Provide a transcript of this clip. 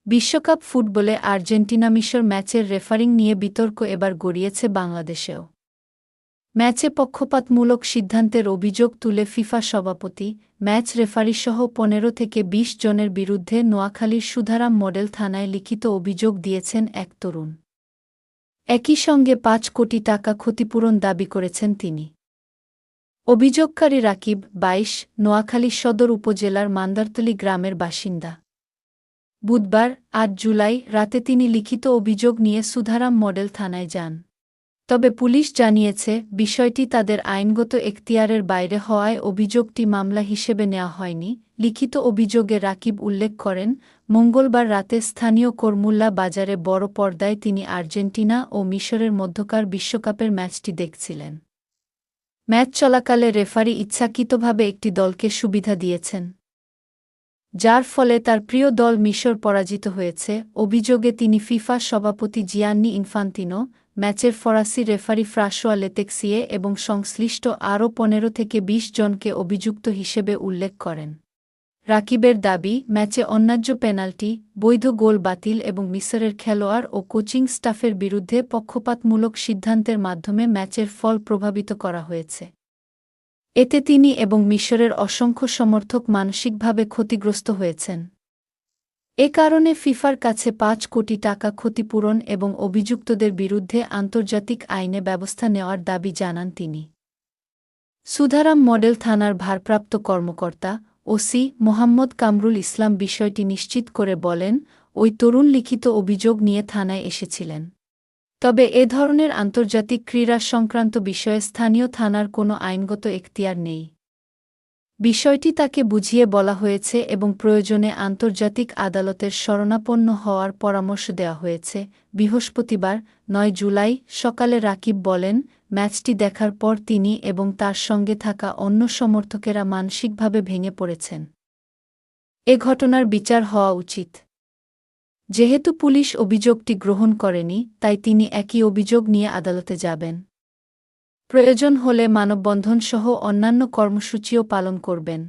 বিশ্বকাপ ফুটবলে আর্জেন্টিনা-মিশর ম্যাচের রেফারিং নিয়ে বিতর্ক এবার গড়িয়েছে বাংলাদেশেও। ম্যাচে পক্ষপাতমূলক সিদ্ধান্তের অভিযোগ তুলে ফিফা সভাপতি, ম্যাচ রেফারিসহ ১৫ থেকে ২০ জনের বিরুদ্ধে নোয়াখালীর সুধারাম মডেল থানায় লিখিত অভিযোগ দিয়েছেন এক তরুণ। একই সঙ্গে ৫ কোটি টাকা ক্ষতিপূরণ দাবি করেছেন তিনি। অভিযোগকারী রাকিব, ২২, নোয়াখালী সদর উপজেলার মান্দারতলী গ্রামের বাসিন্দা। বুধবার ৮ জুলাই রাতে তিনি লিখিত অভিযোগ নিয়ে সুধারাম মডেল থানায় যান। তবে পুলিশ জানিয়েছে, বিষয়টি তাদের আইনগত এখতিয়ারের বাইরে হওয়ায় অভিযোগটি মামলা হিসেবে নেওয়া হয়নি। লিখিত অভিযোগে রাকিব উল্লেখ করেন, মঙ্গলবার রাতে স্থানীয় করমুল্লা বাজারে বড় পর্দায় তিনি আর্জেন্টিনা ও মিশরের মধ্যকার বিশ্বকাপের ম্যাচটি দেখছিলেন। ম্যাচ চলাকালে রেফারি ইচ্ছাকৃতভাবে একটি দলকে সুবিধা দিয়েছেন, যার ফলে তার প্রিয় দল মিশর পরাজিত হয়েছে। অভিযোগে তিনি ফিফা সভাপতি জিয়ান্নি ইনফান্তিনো, ম্যাচের ফরাসি রেফারি ফ্রাঁসোয়া লেতেক্সিয়ে এবং সংশ্লিষ্ট আরও ১৫ থেকে ২০ জনকে অভিযুক্ত হিসেবে উল্লেখ করেন। রাকিবের দাবি, ম্যাচে অন্যায্য পেনাল্টি, বৈধ গোল বাতিল এবং মিসরের খেলোয়াড় ও কোচিং স্টাফের বিরুদ্ধে পক্ষপাতমূলক সিদ্ধান্তের মাধ্যমে ম্যাচের ফল প্রভাবিত করা হয়েছে। এতে তিনি এবং মিশরের অসংখ্য সমর্থক মানসিকভাবে ক্ষতিগ্রস্ত হয়েছেন। এ কারণে ফিফার কাছে ৫ কোটি টাকা ক্ষতিপূরণ এবং অভিযুক্তদের বিরুদ্ধে আন্তর্জাতিক আইনে ব্যবস্থা নেওয়ার দাবি জানান তিনি। সুধারাম মডেল থানার ভারপ্রাপ্ত কর্মকর্তা, ওসি মোহাম্মদ কামরুল ইসলাম বিষয়টি নিশ্চিত করে বলেন, ওই তরুণ লিখিত অভিযোগ নিয়ে থানায় এসেছিলেন। তবে এ ধরনের আন্তর্জাতিক ক্রীড়া সংক্রান্ত বিষয়ে স্থানীয় থানার কোনো আইনগত এখতিয়ার নেই। বিষয়টি তাকে বুঝিয়ে বলা হয়েছে এবং প্রয়োজনে আন্তর্জাতিক আদালতের শরণাপন্ন হওয়ার পরামর্শ দেওয়া হয়েছে। বৃহস্পতিবার ৯ জুলাই সকালে রাকিব বলেন, ম্যাচটি দেখার পর তিনি এবং তার সঙ্গে থাকা অন্য সমর্থকেরা মানসিকভাবে ভেঙে পড়েছেন। এ ঘটনার বিচার হওয়া উচিত। যেহেতু পুলিশ অভিযোগটি গ্রহণ করেনি, তাই তিনি একই অভিযোগ নিয়ে আদালতে যাবেন। প্রয়োজন হলে মানববন্ধনসহ অন্যান্য কর্মসূচিও পালন করবেন।